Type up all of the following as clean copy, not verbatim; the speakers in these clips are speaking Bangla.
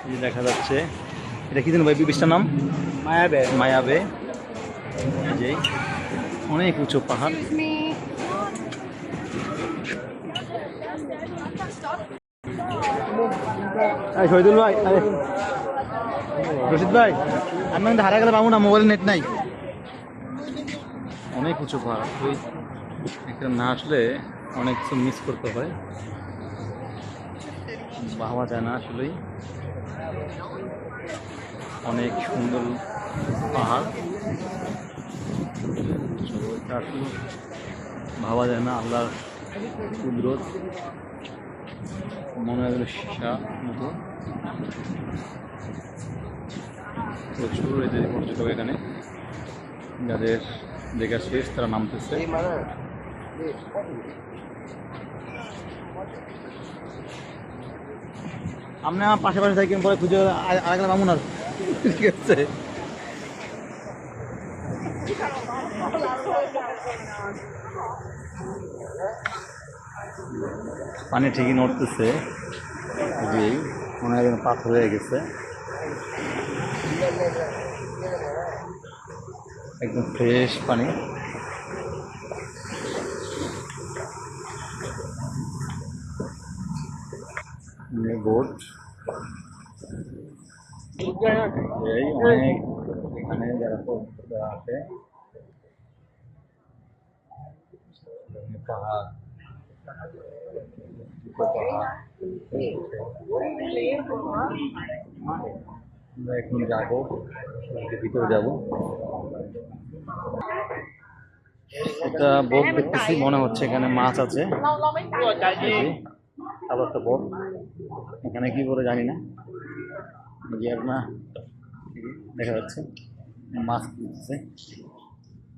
এই দেখা যাচ্ছে, এটা কি জানো ভাই বিচটার নাম? মায়াবে। মায়াবে। এই যে অনেক উঁচু পাহাড়। শহীদুল ভাই, রশিদ ভাই, আমি কিন্তু হারা গেলে পাবো না, মোবাইল নেট নাই। অনেক উঁচু পাহাড়, ওই এখানে না আসলে অনেক কিছু মিস করতে হয়, ভাবা যায় না আসলেই। অনেক সুন্দর পাহাড়, এটা আসলে ভাবা যায় না। আল্লাহর কুদরত, মনে হয় সীসা মতো। প্রচুর এই যে পর্যটক এখানে, যাদের দেখা শেষ তারা নামতেছে। আপনি আমার পাশাপাশি থাকেন, পরে খুঁজে আরেকটা মামুন আর ঠিক আছে। পানি ঠিকই নড়তেছে, মনে হয় পাথর হয়ে গেছে, একদম ফ্রেশ পানি। বোট এই অনেক, এখানে যারা আছে পাহাড়, আমরা এখন যাবো, ভিতরে যাবো। এটা বোট দেখতেছি, মনে হচ্ছে এখানে মাছ আছে। আবার একটা বোট, এখানে কি করে জানি না, না দেখা যাচ্ছে মাছ দিচ্ছে,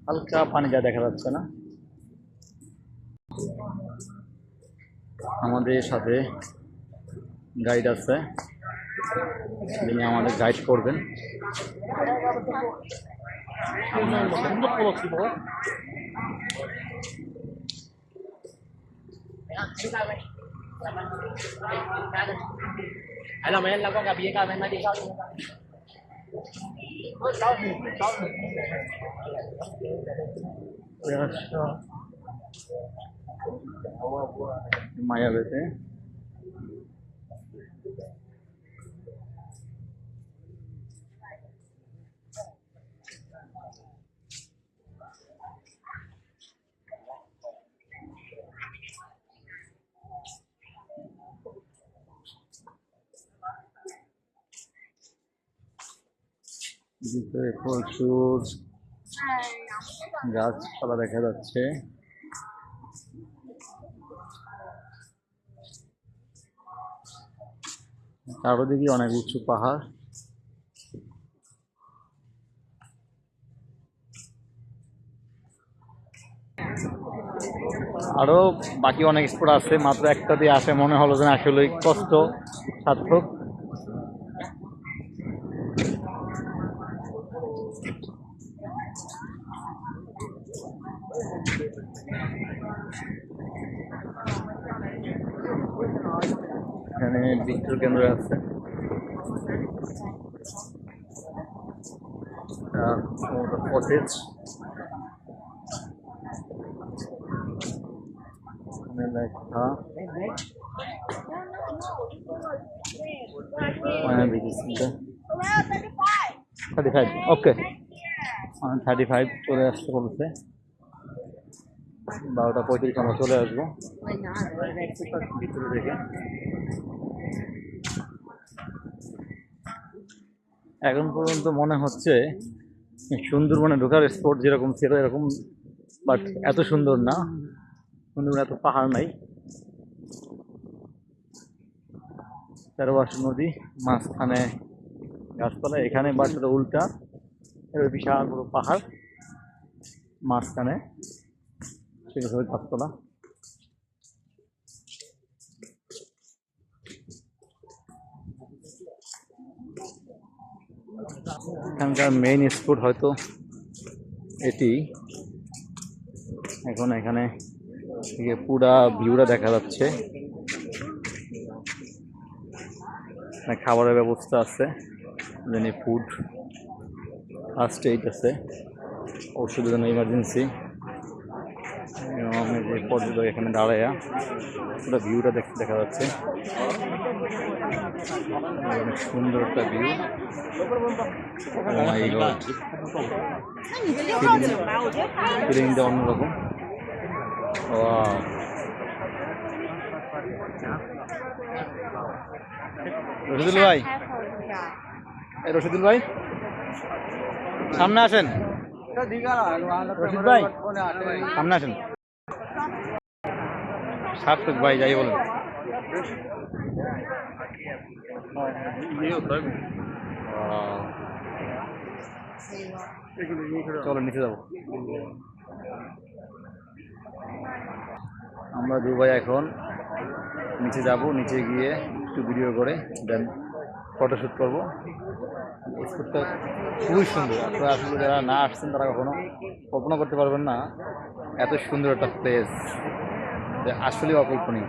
হালকা পানি যা দেখা যাচ্ছে না। আমাদের সাথে গাইড আছে, যিনি আমাদের গাইড করবেন। Hello mấy anh làm con cà bia cà mấy đi sao? মায়াবেতে ভিতরে প্রচুর গাছপালা দেখা যাচ্ছে। চারদিকে অনেক উঁচু পাহাড়। আরো বাকি অনেক স্পট আছে, মাত্র একটা দিয়ে আসে মনে হলো যে আসলে কষ্ট সার্থক। এখানে বিদ্যুৎ কেন্দ্র আছে, কটেজ, লেখা থার্টি ফাইভ, ওকে 35 চলে আসতে বলছে, 12:35 আমরা চলে আসবো ভিতরে থেকে। এখন পর্যন্ত মনে হচ্ছে সুন্দরবনে ঢোকার স্পট যেরকম ছিল এরকম, বাট এত সুন্দর না, সুন্দরবনে এত পাহাড় নাই। চারপাশে নদী, মাঝখানে গাছপালা, এখানে বাসটা উল্টা, বিশাল বড় পাহাড়, মাঝখানে গাছপালা। এখানকার মেইন স্পট হয়তো এটি। এখন এখানে পুরা ভিউটা দেখা যাচ্ছে। এখানে খাবারের ব্যবস্থা আছে, যেন ফুড ফার্স্ট এইড আছে, ওষুধের জন্য ইমার্জেন্সি। আমি যে পর্যটক এখানে দাঁড়াইয়া পুরো ভিউটা দেখা যাচ্ছে, অনেক সুন্দর একটা ভিউ। ফিলিংটা অন্যরকম। ওয়াও, রশিদুল ভাই, এই রশিদুল ভাই সামনে আসেন, রশিদ ভাই সামনে আসেন। সার্থক ভাই যাই বলেন। চলো নিচে যাবো। আমরা দু ভাই এখন নিচে যাব, নিচে গিয়ে একটু ভিডিও করে দেন ফটোশ্যুট করবো। স্পটটা খুবই সুন্দর, আপনারা আসলে যারা না আসছেন তারা কখনো কল্পনা করতে পারবেন না এত সুন্দর একটা প্লেস, আসলে অকল্পনীয়।